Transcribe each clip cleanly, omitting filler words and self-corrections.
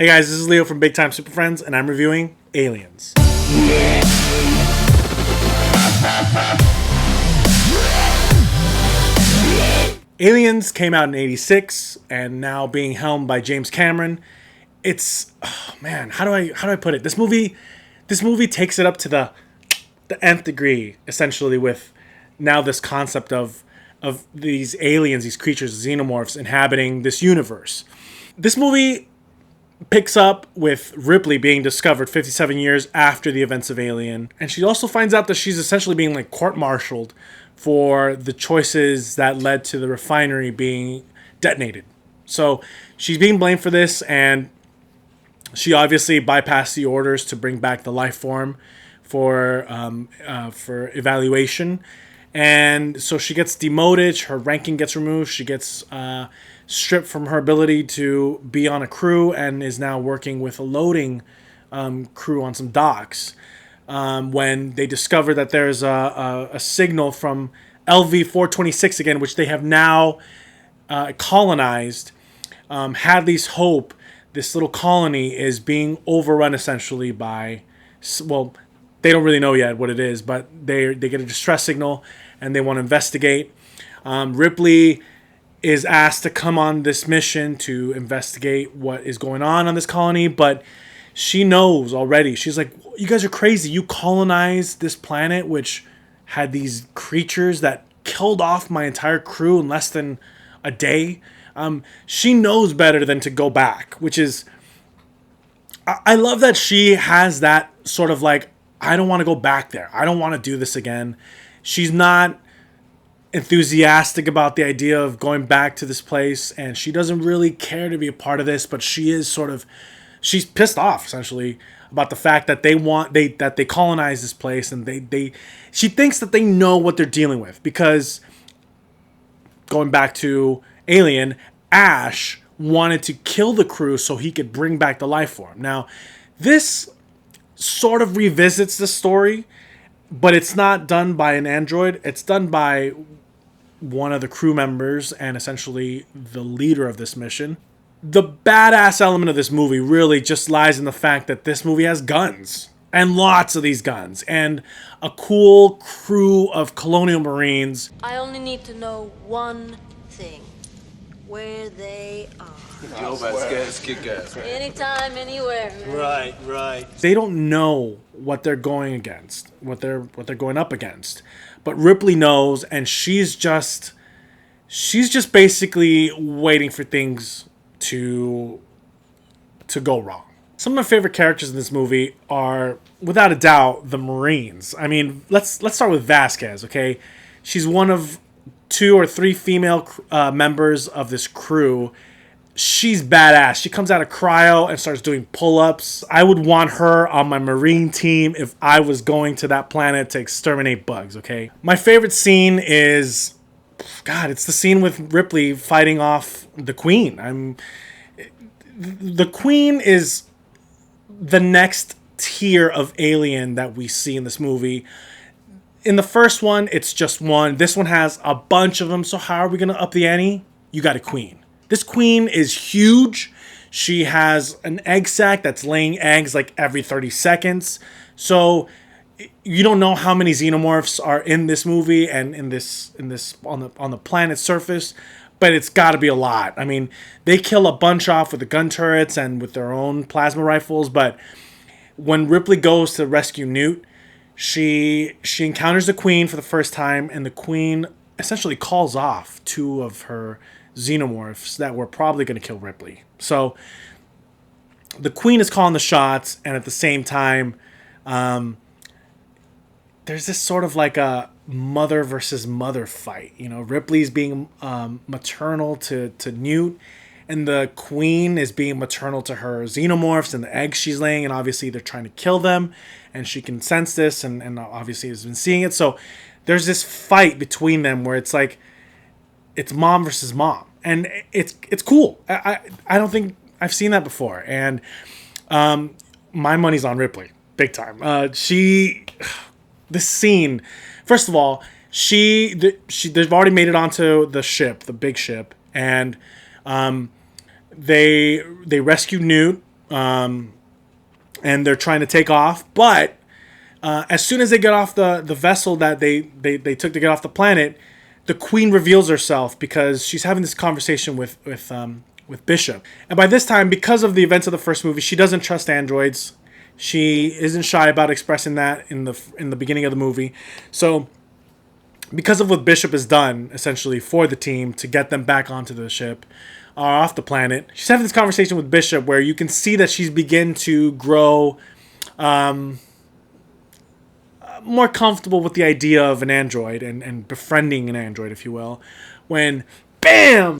Hey guys, this is Leo from Big Time Super Friends, and I'm reviewing Aliens. Aliens came out in '86, and now being helmed by James Cameron. It's how do I put it? This movie takes it up to the nth degree, essentially, with now this concept of these aliens, these creatures, xenomorphs inhabiting this universe. This movie picks up with Ripley being discovered 57 years after the events of Alien. And she also finds out that she's essentially being like court-martialed for the choices that led to the refinery being detonated. So she's being blamed for this, and she obviously bypassed the orders to bring back the life form for evaluation. And so she gets demoted, her ranking gets removed, she gets stripped from her ability to be on a crew, and is now working with a loading crew on some docks. When they discover that there's a signal from LV-426 again, which they have now colonized, Hadley's Hope, this little colony, is being overrun essentially by, well, they don't really know yet what it is, but they get a distress signal and they want to investigate. Ripley is asked to come on this mission to investigate what is going on this colony, but she knows already. She's like, you guys are crazy. You colonized this planet, which had these creatures that killed off my entire crew in less than a day. She knows better than to go back, which is, I love that she has that sort of like, I don't want to go back there. I don't want to do this again. She's not enthusiastic about the idea of going back to this place, and she doesn't really care to be a part of this, but she is she's pissed off essentially about the fact that they colonize this place, and she thinks that they know what they're dealing with, because going back to Alien, Ash wanted to kill the crew so he could bring back the life form. Now, this sort of revisits the story, but it's not done by an android. It's done by one of the crew members and essentially the leader of this mission. The badass element of this movie really just lies in the fact that this movie has guns, and lots of these guns, and a cool crew of colonial marines. I only need to know one thing: where they are. Anytime, anywhere. Right. They don't know what they're going against, what they're going up against. But Ripley knows, and she's just basically waiting for things to go wrong. Some of my favorite characters in this movie are, without a doubt, the Marines. I mean, let's start with Vasquez, okay? She's one of 2 or 3 female members of this crew. She's badass. She comes out of cryo and starts doing pull-ups. I would want her on my Marine team if I was going to that planet to exterminate bugs, okay? My favorite scene is, it's the scene with Ripley fighting off the Queen. The Queen is the next tier of alien that we see in this movie. In the first one, it's just one. This one has a bunch of them, so how are we going to up the ante? You got a Queen. This Queen is huge. She has an egg sac that's laying eggs like every 30 seconds. So you don't know how many xenomorphs are in this movie and in this on the planet's surface, but it's got to be a lot. I mean, they kill a bunch off with the gun turrets and with their own plasma rifles, but when Ripley goes to rescue Newt, she encounters the Queen for the first time, and the Queen essentially calls off 2 of her xenomorphs that were probably going to kill Ripley. So the Queen is calling the shots, and at the same time, there's this sort of like a mother versus mother fight. You know, Ripley's being maternal to Newt, and the Queen is being maternal to her xenomorphs and the eggs she's laying, and obviously they're trying to kill them, and she can sense this, and obviously has been seeing it. So there's this fight between them where it's like, it's mom versus mom, and it's cool. I don't think I've seen that before, and my money's on Ripley, big time. This scene, first of all, they've already made it onto the ship, the big ship, and they rescue Newt and they're trying to take off. But as soon as they get off the vessel that they took to get off the planet, the Queen reveals herself because she's having this conversation with Bishop. And by this time, because of the events of the first movie, she doesn't trust androids. She isn't shy about expressing that in the beginning of the movie. So because of what Bishop has done, essentially, for the team to get them back onto the ship, or off the planet, she's having this conversation with Bishop where you can see that she's begin to grow more comfortable with the idea of an android and befriending an android, if you will, when, BAM!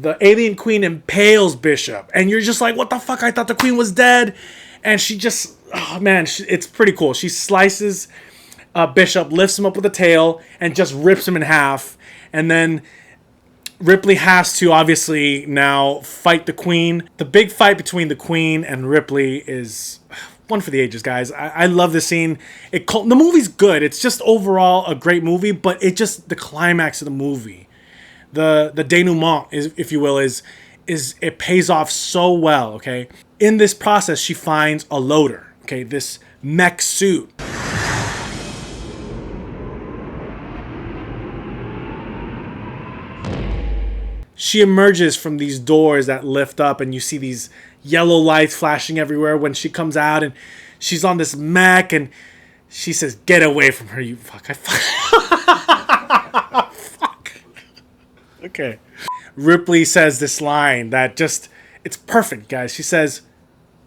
The alien queen impales Bishop, and you're just like, what the fuck? I thought the queen was dead. And she just, oh man, it's pretty cool. She slices Bishop, lifts him up with a tail, and just rips him in half. And then Ripley has to obviously now fight the queen. The big fight between the queen and Ripley is one for the ages, guys. I love this scene. The movie's good. It's just overall a great movie, but the climax of the movie, the denouement, if you will, is it pays off so well, okay? In this process, she finds a loader, okay? This mech suit. She emerges from these doors that lift up, and you see these yellow lights flashing everywhere when she comes out, and she's on this mech, and she says, "Get away from her, you fuck." Fuck. Okay. Ripley says this line that it's perfect, guys. She says,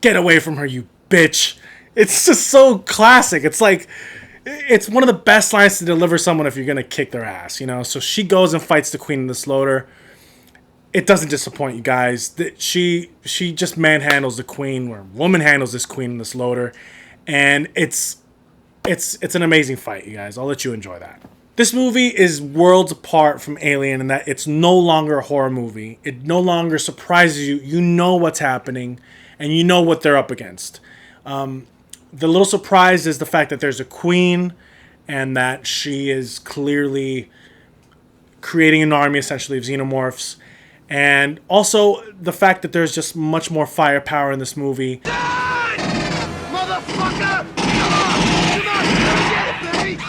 "Get away from her, you bitch." It's just so classic. It's like, it's one of the best lines to deliver someone if you're going to kick their ass, you know? So she goes and fights the queen in this loader. It doesn't disappoint you guys. She just manhandles the queen, or woman handles this queen in this loader, and it's an amazing fight, you guys. I'll let you enjoy that. This movie is worlds apart from Alien in that it's no longer a horror movie. It no longer surprises you. You know what's happening, and you know what they're up against. The little surprise is the fact that there's a queen, and that she is clearly creating an army, essentially, of xenomorphs. And also the fact that there's just much more firepower in this movie. Die! Motherfucker! Come on, get it, baby!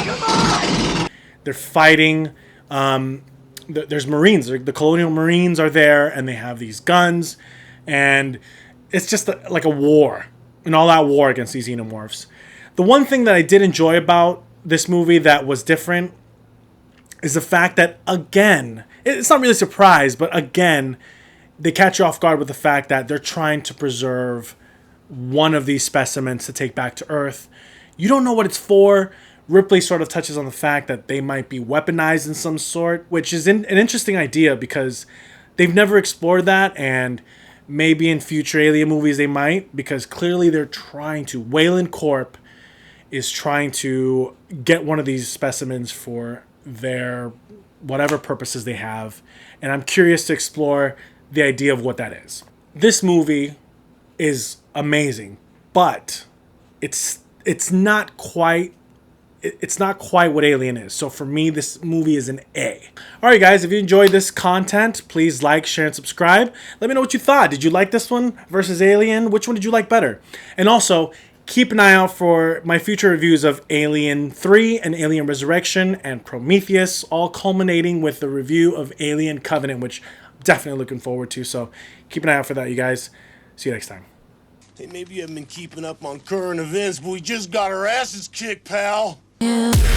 Come on! They're fighting. There's Marines. The colonial Marines are there, and they have these guns. And it's just like a war. An all-out war against these xenomorphs. The one thing that I did enjoy about this movie that was different is the fact that, again, it's not really a surprise, but again, they catch you off guard with the fact that they're trying to preserve one of these specimens to take back to Earth. You don't know what it's for. Ripley sort of touches on the fact that they might be weaponized in some sort, which is an interesting idea because they've never explored that, and maybe in future Alien movies they might, because clearly they're trying to. Wayland Corp is trying to get one of these specimens for their whatever purposes they have, and I'm curious to explore the idea of what that is. This movie is amazing, but it's not quite what Alien is. So for me, this movie is an A. Alright guys, if you enjoyed this content, please like, share, and subscribe. Let me know what you thought. Did you like this one versus Alien? Which one did you like better? And also, keep an eye out for my future reviews of Alien 3 and Alien Resurrection and Prometheus, all culminating with the review of Alien Covenant, which I'm definitely looking forward to. So keep an eye out for that, you guys. See you next time. Hey, maybe you haven't been keeping up on current events, but we just got our asses kicked, pal. Yeah.